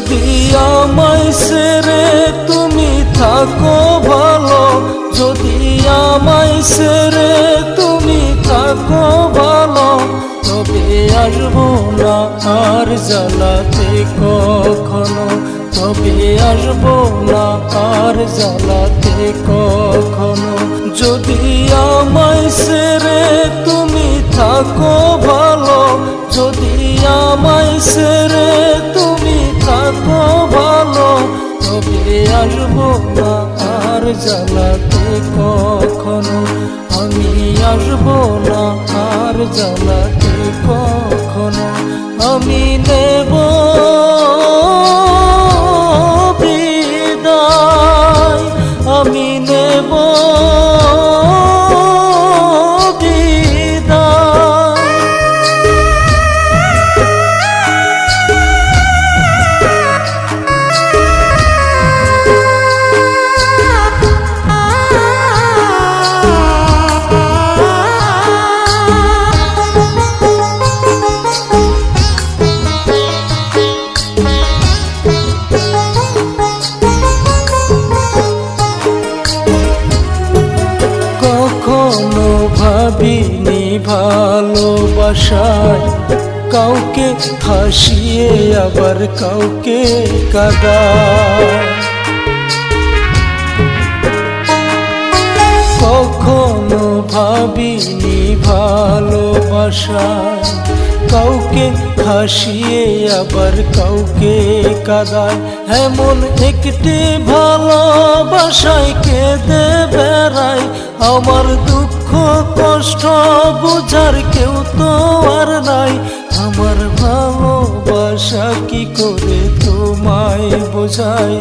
যদি আমায় ছেড়ে তুমি থাকো ভালো, যদি আমায় ছেড়ে তুমি থাকো ভালো, তবে আসবো না আর জ্বালাতে কখনো, তবে আসবো না আর জ্বালাতে কখনো। যদি আমায় ছেড়ে তুমি থাকো ভালো, যদি আমায় ছেড়ে তুমি থাকো ভালো, তবে আসবো না আর জ্বালাতে কখনো, আমি আসবো না আর জ্বালাতে কখনো। আমি নেব বিদায়, আমি নেব কখনো ভাবিনি ভালোবাসায় কাউকে হাসিয়ে আবার কাউকে কাঁদায়, কখনো ভাবিনি ভালোবাসায় কাউকে হাসিয়ে আবার কাউকে কাঁদায়। এমন একটি ভালোবাসায় কেঁদে বেড়াই, আমার দুঃখ কষ্ট বুঝার কেউ তো আর নাই। আমার ভালোবাসা কি করে তোমায় বোঝাই,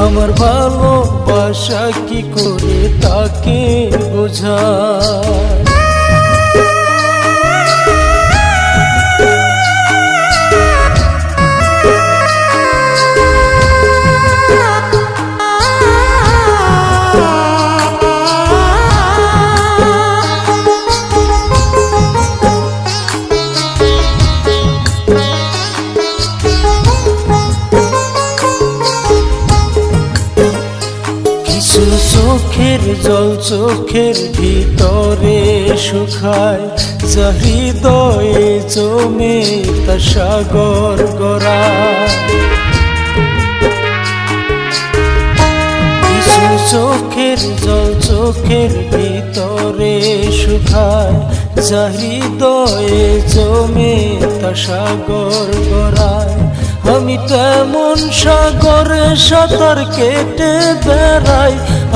আমার ভালোবাসা কি করে তাকে বোঝাই। চোখের জল চোখের ভিতরে শুকায়, যা হৃদয়ে জমে তা সাগর গড়ায়। কিছু চোখের জল চোখের ভিতরে শুকায়, যা হৃদয়ে জমে তা সাগর গড়ায়। আমি তেমন সাগরে সাঁতার কেটে বেড়াই,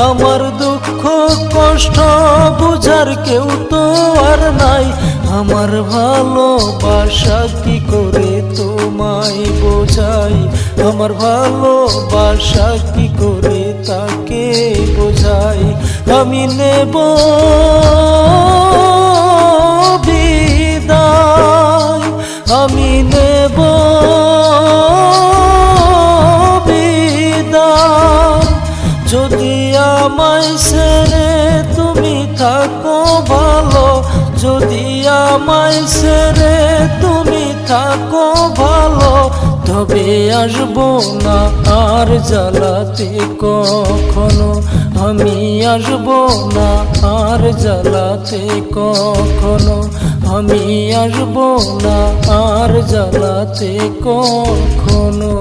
আমার দুঃখ কষ্ট বুঝার কেউ তো আর নাই। আমার ভালোবাসা কি করে তোমায় বোঝাই, আমার ভালোবাসা কি করে তাকে বোঝাই। আমি নেব বিদায়, আমি নেব বিদায়, যদি আমায় ছেড়ে তুমি থাকো ভালো, যদি আমায় ছেড়ে তুমি থাকো ভালো, তবে আসবো না আর জ্বালাতে কখনো, আমি আসবো না আর জ্বালাতে কখনো, আমি আসবো না আর জ্বালাতে কখনো।